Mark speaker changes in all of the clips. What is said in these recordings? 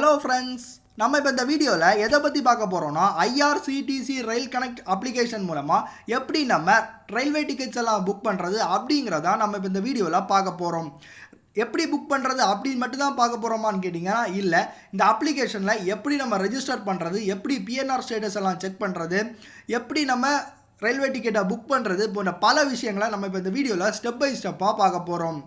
Speaker 1: Hello friends, நம்ம இப்ப இந்த வீடியோல எதை பத்தி பார்க்க போறோம்னா IRCTC RAIL CONNECT அப்ளிகேஷன் மூலமா எப்படி நம்ம ரயில்வே டிக்கெட்ஸ் எல்லாம் புக் பண்றது அப்படிங்கறத நம்ம இப்ப இந்த வீடியோல பார்க்க போறோம். எப்படி புக் பண்றது அப்படி மட்டும் தான் பார்க்க போறோமான்னு கேட்டிங்கன்னா இல்ல, இந்த அப்ளிகேஷன்ல எப்படி நம்ம ரெஜிஸ்டர் பண்றது, எப்படி PNR ஸ்டேட்டஸ் எல்லாம் செக் பண்றது, எப்படி நம்ம ரயில்வே டிக்கெட்டை புக் பண்ணுறது போன்ற பல விஷயங்களை நம்ம இப்போ இந்த வீடியோவில் ஸ்டெப் பை ஸ்டெப்பாக பார்க்க போகிறோம்.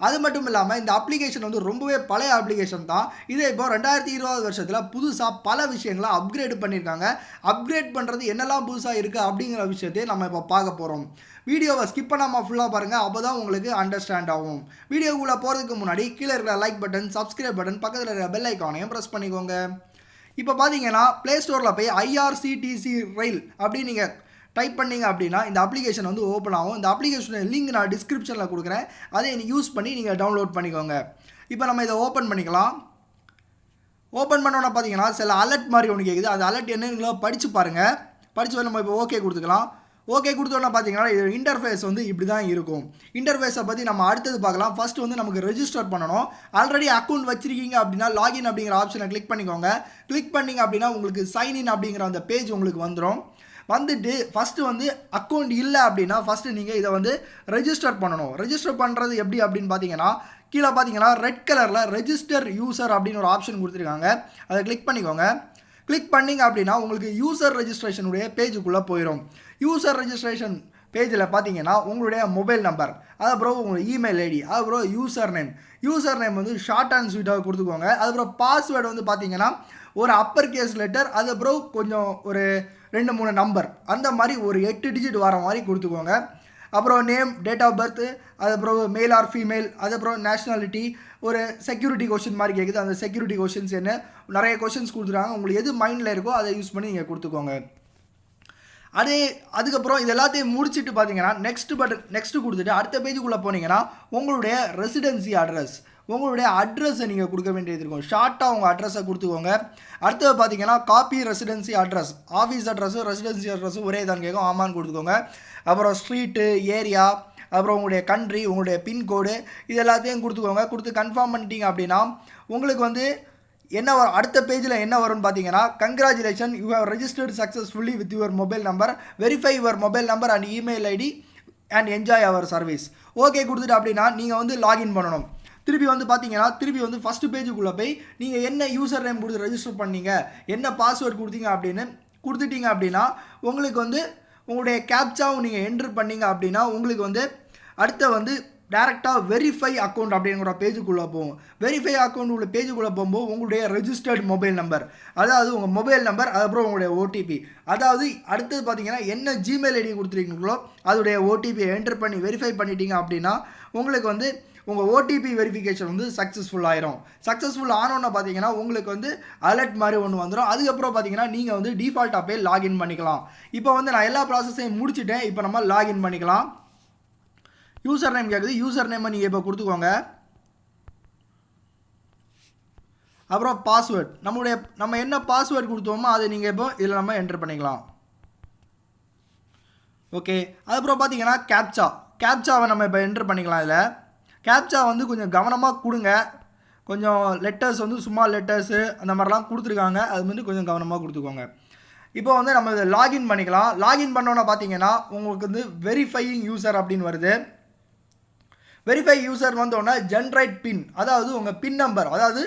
Speaker 1: அது மட்டும் இல்லாமல் இந்த அப்ளிகேஷன் வந்து ரொம்பவே பழைய அப்ளிகேஷன் தான். இதே இப்போ 2020 வருஷத்தில் புதுசாக பல விஷயங்களை அப்கிரேட் பண்ணியிருக்காங்க. அப்கிரேட் பண்ணுறது என்னெல்லாம் புதுசாக இருக்குது அப்படிங்கிற விஷயத்தையும் நம்ம இப்போ பார்க்க போகிறோம். வீடியோவை ஸ்கிப் பண்ணாமல் ஃபுல்லாக பாருங்கள், அப்போ தான் உங்களுக்கு அண்டர்ஸ்டாண்ட் ஆகும். வீடியோக்குள்ளே போகிறதுக்கு முன்னாடி கீழே இருக்கிற லைக் பட்டன், சப்ஸ்கிரைப் பட்டன், பக்கத்தில் இருக்கிற பெல் ஐக்கானையும் ப்ரெஸ் பண்ணிக்கோங்க. இப்போ பார்த்தீங்கன்னா ப்ளே ஸ்டோரில் போய் IRCTC RAIL அப்படின்னு நீங்கள் டைப் பண்ணிங்க அப்படின்னா இந்த அப்ளிகேஷன் வந்து ஓப்பன் ஆகும். இந்த அப்ளிகேஷன் லிங்க் நான் டிஸ்கிரிப்ஷனில் கொடுக்குறேன், அதை யூஸ் பண்ணி நீங்கள் டவுன்லோட் பண்ணிக்கோங்க. இப்போ நம்ம இதை ஓப்பன் பண்ணிக்கலாம். ஓப்பன் பண்ணோன்னா பார்த்தீங்கன்னா சில அலர்ட் மாதிரி ஒன்று கேட்குது. அது அலர்ட் என்னங்களோ படித்து பாருங்கள். படித்து நம்ம இப்போ ஓகே கொடுத்துக்கலாம். ஓகே கொடுத்தோன்னா பார்த்தீங்கன்னா இது இன்டர்ஃபேஸ் வந்து இப்படி தான் இருக்கும். இன்டர்ஃபேஸை பற்றி நம்ம அடுத்தது பார்க்கலாம். ஃபஸ்ட்டு வந்து நமக்கு ரெஜிஸ்டர் பண்ணணும். ஆல்ரெடி அக்கௌண்ட் வச்சிருக்கீங்க அப்படின்னா லாகின் அப்படிங்கிற ஆப்ஷனை கிளிக் பண்ணிக்கோங்க. கிளிக் பண்ணிங்க அப்படின்னா உங்களுக்கு சைன்இன் அப்படிங்கிற அந்த பேஜ் உங்களுக்கு வந்துடும். வந்துட்டு ஃபஸ்ட்டு வந்து அக்கௌண்ட் இல்லை அப்படின்னா ஃபஸ்ட்டு நீங்கள் இதை வந்து ரெஜிஸ்டர் பண்ணணும். ரெஜிஸ்டர் பண்ணுறது எப்படி அப்படின்னு பார்த்தீங்கன்னா கீழே பார்த்தீங்கன்னா ரெட் கலரில் ரெஜிஸ்டர் யூசர் அப்படின்னு ஒரு ஆப்ஷன் கொடுத்துருக்காங்க. அதை கிளிக் பண்ணிக்கோங்க. கிளிக் பண்ணிங்க அப்படின்னா உங்களுக்கு யூசர் ரெஜிஸ்ட்ரேஷனுடைய பேஜுக்குள்ளே போயிடும். யூசர் ரெஜிஸ்ட்ரேஷன் பேஜில் பார்த்தீங்கன்னா உங்களுடைய மொபைல் நம்பர், அதுக்கப்புறம் உங்கள் இமெயில் ஐடி, அதுக்கப்புறம் யூசர் நேம் வந்து ஷார்ட் அண்ட் ஸ்வீட்டாக கொடுத்துக்கோங்க. அதுக்கப்புறம் பாஸ்வேர்டு வந்து பார்த்தீங்கன்னா ஒரு அப்பர் கேஸ் லெட்டர், அதுக்கப்புறம் கொஞ்சம் ஒரு 2-3 நம்பர், அந்த மாதிரி ஒரு 8 டிஜிட் வர மாதிரி கொடுத்துக்கோங்க. அப்புறம் நேம், டேட் ஆஃப் பர்த், அதுக்கப்புறம் மேல் ஆர் ஃபீமேல், அதுக்கப்புறம் நேஷ்னாலிட்டி, ஒரு செக்யூரிட்டி கொஷின் மாதிரி கேட்குது. அந்த செக்யூரிட்டி கொஷின்ஸ் என்ன, நிறைய கொஷின்ஸ் கொடுத்துருக்காங்க. உங்களுக்கு எது மைண்டில் இருக்கோ அதை யூஸ் பண்ணி நீங்கள் கொடுத்துக்கோங்க. அதுக்கப்புறம் இது எல்லாத்தையும் முடிச்சுட்டு பார்த்தீங்கன்னா நெக்ஸ்ட்டு கொடுத்துட்டு அடுத்த பேஜுக்குள்ளே போனீங்கன்னா உங்களுடைய ரெசிடென்சி அட்ரஸ், உங்களுடைய அட்ரஸை நீங்கள் கொடுக்க வேண்டியது இருக்கும். ஷார்ட்டாக உங்கள் அட்ரஸை கொடுத்துக்கோங்க. அடுத்தது பார்த்தீங்கன்னா காப்பி ரெசிடென்சி அட்ரஸ், ஆஃபீஸ் அட்ரஸும் ரெசிடென்சி அட்ரஸும் ஒரே தான் கேட்கும், ஆமான்னு கொடுத்துக்கோங்க. அப்புறம் ஸ்ட்ரீட்டு, ஏரியா, அப்புறம் உங்களுடைய கண்ட்ரி, உங்களுடைய பின்கோடு, இது எல்லாத்தையும் கொடுத்துக்கோங்க. கொடுத்து கன்ஃபார்ம் பண்ணிட்டீங்க அப்படின்னா உங்களுக்கு வந்து என்ன வரும், அடுத்த பேஜில் என்ன வரும்னு பார்த்தீங்கன்னா congratulation, you have registered successfully with your mobile number, verify your mobile number and email ID and enjoy our service. Okay கொடுத்துட்டு அப்படின்னா நீங்கள் வந்து லாகின் பண்ணணும். திருப்பி வந்து பார்த்தீங்கன்னா திருப்பி வந்து ஃபஸ்ட்டு பேஜுக்குள்ளே போய் நீங்கள் என்ன யூசர் நேம் கொடுத்து ரெஜிஸ்டர் பண்ணீங்க, என்ன பாஸ்வேர்ட் கொடுத்தீங்க அப்படின்னு கொடுத்துட்டீங்க அப்படின்னா உங்களுக்கு வந்து உங்களுடைய கேப்சாவும் நீங்கள் என்ட்ரு பண்ணீங்க அப்படின்னா உங்களுக்கு வந்து அடுத்த வந்து டேரெக்டாக வெரிஃபை அக்கௌண்ட் அப்படிங்கிற பேஜுக்குள்ளே போகும். வெரிஃபை அக்கௌண்ட் உள்ள பேஜுக்குள்ளே போகும்போது உங்களுடைய ரெஜிஸ்டர்ட் மொபைல் நம்பர், அதாவது உங்கள் மொபைல் நம்பர், அதுக்கப்புறம் உங்களுடைய ஓடிபி, அதாவது அடுத்தது பார்த்தீங்கன்னா என்ன ஜிமெயில் ஐடி கொடுத்துருக்கீங்களோ அதோடைய ஓடிபியை என்ட்ரு பண்ணி வெரிஃபை பண்ணிட்டீங்க அப்படின்னா உங்களுக்கு வந்து உங்கள் ஓடிபி வெரிஃபிகேஷன் வந்து சக்ஸஸ்ஃபுல் ஆயிரும். சக்ஸஸ்ஃபுல் ஆனோன்னு பார்த்தீங்கன்னா உங்களுக்கு வந்து அலர்ட் மாதிரி ஒன்று வந்துடும். அதுக்கப்புறம் பார்த்தீங்கன்னா நீங்கள் வந்து டிஃபால்ட்டாக போய் லாகின் பண்ணிக்கலாம். இப்போ வந்து நான் எல்லா ப்ராசஸையும் முடிச்சுட்டேன். இப்போ நம்ம லாகின் பண்ணிக்கலாம். யூசர் நேம் கேட்குது, யூசர் நேமை நீங்கள் இப்போ கொடுத்துக்கோங்க. அப்புறம் பாஸ்வேர்ட், நம்ம என்ன பாஸ்வேர்ட் கொடுத்தோமோ அதை நீங்கள் இப்போ இதில் நம்ம என்ட்ரு பண்ணிக்கலாம். ஓகே, அதுக்கப்புறம் பார்த்தீங்கன்னா கேப்சாவை நம்ம இப்போ என்ட்ரு பண்ணிக்கலாம். இதில் கேப்சா வந்து கொஞ்சம் கவனமாக கொடுங்க. கொஞ்சம் லெட்டர்ஸ் வந்து சும்மா லெட்டர்ஸு அந்த மாதிரிலாம் கொடுத்துருக்காங்க, அது வந்து கொஞ்சம் கவனமாக கொடுத்துக்கோங்க. இப்போ வந்து நம்ம இதை லாகின் பண்ணிக்கலாம். லாகின் பண்ணோன்னா பார்த்தீங்கன்னா உங்களுக்கு வந்து வெரிஃபையிங் யூசர் அப்படின்னு வருது. வெரிஃபை யூசர் வந்தோடனே ஜென்ரேட் பின், அதாவது உங்கள் பின் நம்பர், அதாவது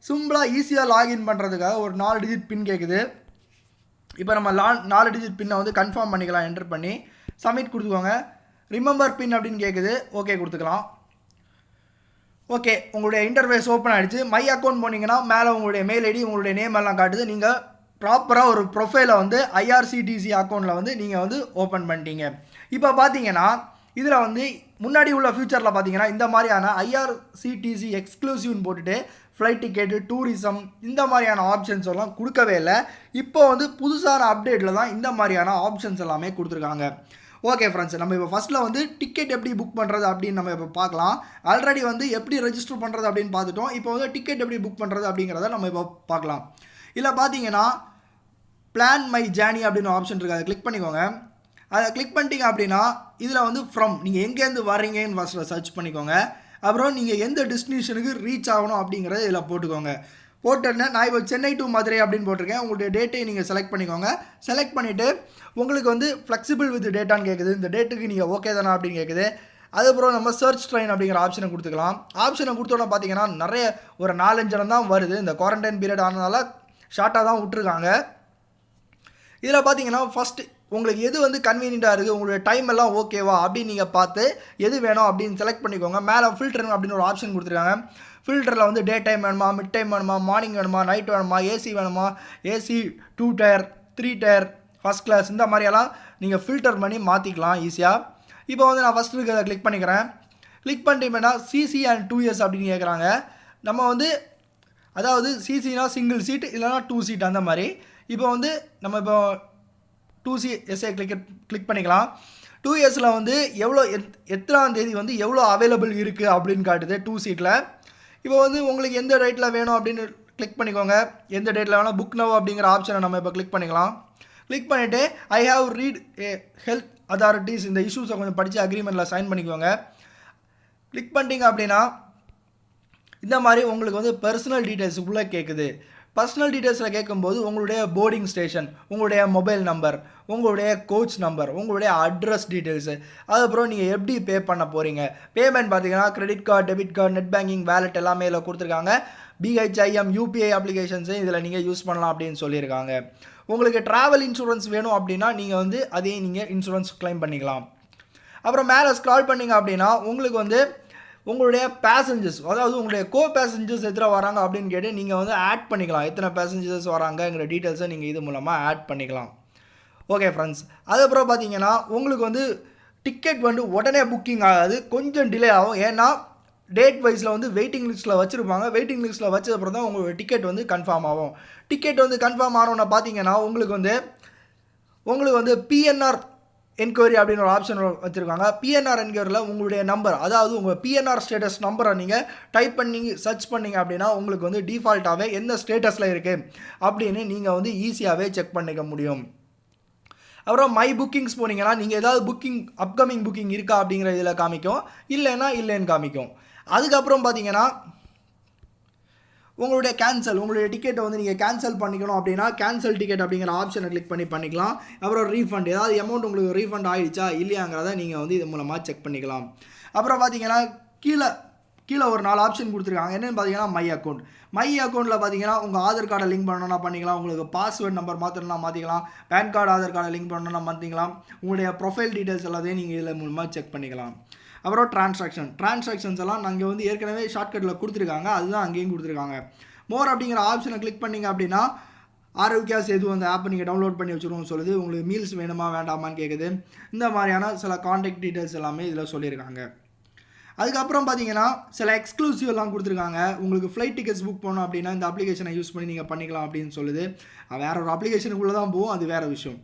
Speaker 1: சிம்பிளாக ஈஸியாக லாகின் பண்ணுறதுக்காக ஒரு 4 டிஜிட் பின் கேட்குது. இப்போ நம்ம 4 டிஜிட் பின்னை வந்து கன்ஃபார்ம் பண்ணிக்கலாம். என்ட்ரு பண்ணி சப்மிட் கொடுத்துக்கோங்க. ரிமெம்பர் பின் அப்படின்னு கேட்குது, ஓகே கொடுத்துக்கலாம். ஓகே, உங்களுடைய இன்டர்ஃபேஸ் ஓப்பன் ஆகிடுச்சு. மை அக்கௌண்ட் போனீங்கன்னா மேலே உங்களுடைய மெயில் ஐடி, உங்களுடைய நேம் எல்லாம் காட்டுது. நீங்கள் ப்ராப்பராக ஒரு ப்ரொஃபைலை வந்து IRCTC அக்கௌண்ட்டில் வந்து நீங்கள் வந்து ஓப்பன் பண்ணிட்டீங்க. இப்போ பார்த்தீங்கன்னா இதில் வந்து முன்னாடி உள்ள ஃபியூச்சரில் பார்த்தீங்கன்னா இந்த மாதிரியான IRCTC எக்ஸ்க்ளூசிவ்னு போட்டுட்டு ஃப்ளைட் டிக்கெட்டு, டூரிசம், இந்த மாதிரியான ஆப்ஷன்ஸ் எல்லாம் கொடுக்கவே இல்லை. இப்போ வந்து புதுசான அப்டேட்டில் தான் இந்த மாதிரியான ஆப்ஷன்ஸ் எல்லாமே கொடுத்துருக்காங்க. ஓகே ஃப்ரெண்ட்ஸ், நம்ம இப்போ ஃபஸ்ட்டில் வந்து டிக்கெட் எப்படி புக் பண்ணுறது அப்படின்னு நம்ம இப்போ பார்க்கலாம். ஆல்ரெடி வந்து எப்படி ரெஜிஸ்டர் பண்ணுறது அப்படின்னு பார்த்துட்டோம். இப்போ வந்து டிக்கெட் எப்படி புக் பண்ணுறது அப்படிங்கிறத நம்ம இப்போ பார்க்கலாம். இல்லை பார்த்தீங்கன்னா பிளான் மை ஜேர்னி அப்படின்னு ஆப்ஷன் இருக்குது, அதை கிளிக் பண்ணிக்கோங்க. அதை கிளிக் பண்ணிட்டீங்க அப்படின்னா இதில் வந்து ஃப்ரம், நீங்கள் எங்கேருந்து வர்றீங்கன்னு ஃபஸ்ட்டில் சர்ச் பண்ணிக்கோங்க. அப்புறம் நீங்கள் எந்த டெஸ்டினேஷனுக்கு ரீச் ஆகணும் அப்படிங்கிறத இதில் போட்டுக்கோங்க. போட்டோன்னே நான் இப்போ சென்னை டு மதுரை அப்படின்னு போட்டிருக்கேன். உங்களுடைய டேட்டை நீங்கள் செலக்ட் பண்ணிக்கோங்க. செலக்ட் பண்ணிவிட்டு உங்களுக்கு வந்து ஃப்ளெக்சிபிள் வித் டேட்டான்னு கேட்குது. இந்த டேட்டுக்கு நீங்கள் ஓகே தானா அப்படின்னு கேட்குது. அதுக்கப்புறம் நம்ம சர்ச் ட்ரெயின் அப்படிங்கிற ஆப்ஷனை கொடுத்துக்கலாம். ஆப்ஷனை கொடுத்தோன்னா பார்த்தீங்கன்னா நிறைய ஒரு 4-5 இடம் தான் வருது. இந்த குவாரண்டைன் பீரியட் ஆனதுனால ஷார்ட்டாக தான் விட்ருக்காங்க. இதில் பார்த்தீங்கன்னா ஃபஸ்ட்டு உங்களுக்கு எது வந்து கன்வீனியண்ட்டாக இருக்குது, உங்களுடைய டைம் எல்லாம் ஓகேவா அப்படின்னு நீங்கள் பார்த்து எது வேணும் அப்படின்னு செலக்ட் பண்ணிக்கோங்க. மேலே ஃபில்டர் அப்படின்னு ஒரு ஆப்ஷன் கொடுத்துருக்காங்க. ஃபில்டரில் வந்து டே டைம் வேணுமா, மிட் டைம் வேணுமா, மார்னிங் வேணுமா, நைட் வேணுமா, ஏசி வேணுமா, AC 2 tier 3 tier first class இந்த மாதிரியெல்லாம் நீங்கள் ஃபில்டர் பண்ணி மாற்றிக்கலாம் ஈஸியாக. இப்போ வந்து நான் ஃபஸ்ட்டு இருக்கிறத கிளிக் பண்ணிக்கிறேன். கிளிக் பண்ணிட்டீங்கன்னா சிசி அண்ட் 2S அப்படின்னு கேட்குறாங்க. நம்ம வந்து அதாவது சிசினா சிங்கிள் சீட் இல்லைனா 2 சீட் அந்த மாதிரி. இப்போ வந்து நம்ம இப்போ 2CSஐ கிளிக் பண்ணிக்கலாம். 2Sல வந்து எவ்வளோ எத்தனாம் தேதி வந்து எவ்வளோ அவைலபிள் இருக்குது அப்படின்னு காட்டுது 2 சீட்டில். இப்போ வந்து உங்களுக்கு எந்த டேட்டில் வேணும் அப்படின்னு கிளிக் பண்ணிக்கோங்க. எந்த டேட்டில் வேணால் புக் நவ் அப்படிங்கிற ஆப்ஷனை நம்ம இப்போ கிளிக் பண்ணிக்கலாம். கிளிக் பண்ணிவிட்டு I have read health authorities இந்த இஷ்யூஸை கொஞ்சம் படித்து அக்ரிமெண்ட்டில் சைன் பண்ணிக்கோங்க. கிளிக் பண்ணிட்டீங்க அப்படின்னா இந்த மாதிரி உங்களுக்கு வந்து பர்சனல் டீட்டெயில்ஸ் உள்ளே கேட்குது. பர்சனல் டீட்டெயில்ஸில் கேட்கும்போது உங்களுடைய போர்டிங் ஸ்டேஷன், உங்களுடைய மொபைல் நம்பர், உங்களுடைய கோச் நம்பர், உங்களுடைய அட்ரஸ் டீட்டெயில்ஸு, அதுக்கப்புறம் நீங்கள் எப்படி பே பண்ண போகிறீங்க. பேமெண்ட் பார்த்தீங்கன்னா credit card, debit card, net banking, wallet எல்லாமே இதில் கொடுத்துருக்காங்க. BHIM UPI அப்ளிகேஷன்ஸையும் இதில் நீங்கள் யூஸ் பண்ணலாம் அப்படின்னு சொல்லியிருக்காங்க. உங்களுக்கு ட்ராவல் இன்சூரன்ஸ் வேணும் அப்படின்னா நீங்கள் வந்து அதையும் நீங்கள் இன்சூரன்ஸ் கிளைம் பண்ணிக்கலாம். அப்புறம் மேலே ஸ்க்ரால் பண்ணிங்க அப்படின்னா உங்களுக்கு வந்து உங்களுடைய பேசஞ்சர்ஸ், அதாவது உங்களுடைய கோ பேசஞ்சர்ஸ் எத்தனை வராங்க அப்படின்னு கேட்டு நீங்கள் வந்து ஆட் பண்ணிக்கலாம். எத்தனை பேசஞ்சர்ஸ் வராங்கங்கிற டீட்டெயில்ஸை நீங்கள் இது மூலமாக ஆட் பண்ணிக்கலாம். ஓகே ஃப்ரெண்ட்ஸ், அதுக்கப்புறம் பார்த்தீங்கன்னா உங்களுக்கு வந்து டிக்கெட் வந்து உடனே புக்கிங் ஆகாது, கொஞ்சம் டிலே ஆகும். ஏன்னா டேட் வைஸில் வந்து வெயிட்டிங் லிஸ்ட்டில் வச்சுருப்பாங்க. வெயிட்டிங் லிஸ்ட்டில் வச்சதுக்கப்புறம் தான் உங்களோட டிக்கெட் வந்து கன்ஃபார்ம் ஆகும். டிக்கெட் வந்து கன்ஃபார்ம் ஆனோன்னு பார்த்தீங்கன்னா உங்களுக்கு வந்து PNR என்கொயரி அப்படின்னு ஒரு ஆப்ஷன் வச்சுருக்காங்க. PNR என்கொயரியில் உங்களுடைய நம்பர், அதாவது உங்கள் PNR ஸ்டேட்டஸ் நம்பரை நீங்கள் டைப் பண்ணி சர்ச் பண்ணிங்க அப்படின்னா உங்களுக்கு வந்து டிஃபால்ட்டாகவே எந்த ஸ்டேட்டஸில் இருக்குது அப்படின்னு நீங்கள் வந்து ஈஸியாகவே செக் பண்ணிக்க முடியும். அப்புறம் மை புக்கிங்ஸ் போனீங்கன்னா நீங்கள் ஏதாவது அப்கமிங் புக்கிங் இருக்கா அப்படிங்கிற இதில் காமிக்கும், இல்லைன்னு காமிக்கும். அதுக்கப்புறம் பார்த்தீங்கன்னா உங்களுடைய டிக்கெட்டை வந்து நீங்கள் கேன்சல் பண்ணிக்கணும் அப்படின்னா கேன்சல் டிக்கெட் அப்படிங்கிற ஆப்ஷனை கிளிக் பண்ணிக்கலாம். அப்புறம் ரீஃபண்ட், ஏதாவது அமௌண்ட் உங்களுக்கு ரீஃபண்ட் ஆகிடுச்சா இல்லையாங்கிறத நீங்கள் வந்து இது மூலமாக செக் பண்ணிக்கலாம். அப்புறம் பார்த்தீங்கன்னா கீழே ஒரு 4 ஆப்ஷன் கொடுத்துருக்காங்க. என்னென்னு பார்த்தீங்கன்னா மை அக்கௌண்ட்டில் பார்த்தீங்கன்னா உங்கள் ஆதார் கார்டை லிங்க் பண்ணணும்னா பண்ணிக்கலாம். உங்களுக்கு பாஸ்வேர்ட் நம்பர் மாற்றணும்னா மாற்றிக்கலாம். பேன் கார்டு ஆதார் கார்டை லிங்க் பண்ணணும்னா மாற்றிக்கலாம். உங்களுடைய ப்ரொஃபைல் டீட்டெயில்ஸ் எல்லாத்தையும் நீங்கள் இதில் மூலமாக செக் பண்ணிக்கலாம். அப்புறம் டிரான்சாக்ஷன்ஸ் எல்லாம் நாங்கள் வந்து ஏற்கனவே ஷார்ட்கட்டில் கொடுத்துருக்காங்க, அதுதான் அங்கேயும் கொடுத்துருக்காங்க. மோர் அப்படிங்கிற ஆப்ஷனை கிளிக் பண்ணிங்க அப்படின்னா ஆரோக்கியா சேது அந்த ஆப்பை நீங்கள் டவுன்லோட் பண்ணி வச்சுருவோம்னு சொல்லுது. உங்களுக்கு மீல்ஸ் வேணுமா வேண்டாமான்னு கேட்குது. இந்த மாதிரியான சில கான்டாக்ட் டீட்டெயில்ஸ் எல்லாமே இதில் சொல்லியிருக்காங்க. அதுக்கப்புறம் பார்த்தீங்கன்னா சில எக்ஸ்க்ளூசிவ் எல்லாம் கொடுத்துருக்காங்க. உங்களுக்கு ஃப்ளைட் டிக்கெட்ஸ் புக் பண்ணணும் அப்படின்னா இந்த அப்ளிகேஷனை யூஸ் பண்ணி நீங்கள் பண்ணிக்கலாம் அப்படின்னு சொல்லுது. வேறு ஒரு அப்ளிகேஷனுக்குள்ளே தான் போகும், அது வேறு விஷயம்.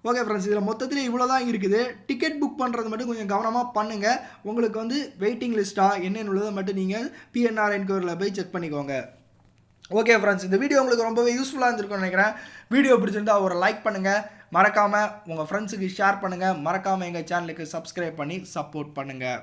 Speaker 1: ஓகே ஃப்ரெண்ட்ஸ், இதில் மொத்தத்தில் இவ்வளோ தான் இருக்குது. டிக்கெட் புக் பண்ணுறது மட்டும் கொஞ்சம் கவனமாக பண்ணுங்கள். உங்களுக்கு வந்து வெயிட்டிங் லிஸ்ட்டாக என்னென்னு உள்ளதை மட்டும் நீங்கள் PNR என்கொயரியில் போய் செக் பண்ணிக்கோங்க. ஓகே ஃப்ரெண்ட்ஸ், இந்த வீடியோ உங்களுக்கு ரொம்பவே யூஸ்ஃபுல்லாக இருந்திருக்கும்னு நினைக்கிறேன். வீடியோ பிடிச்சிருந்தா ஒரு லைக் பண்ணுங்கள், மறக்காமல் உங்கள் ஃப்ரெண்ட்ஸுக்கு ஷேர் பண்ணுங்கள், மறக்காமல் எங்கள் சேனலுக்கு சப்ஸ்கிரைப் பண்ணி சப்போர்ட் பண்ணுங்கள்.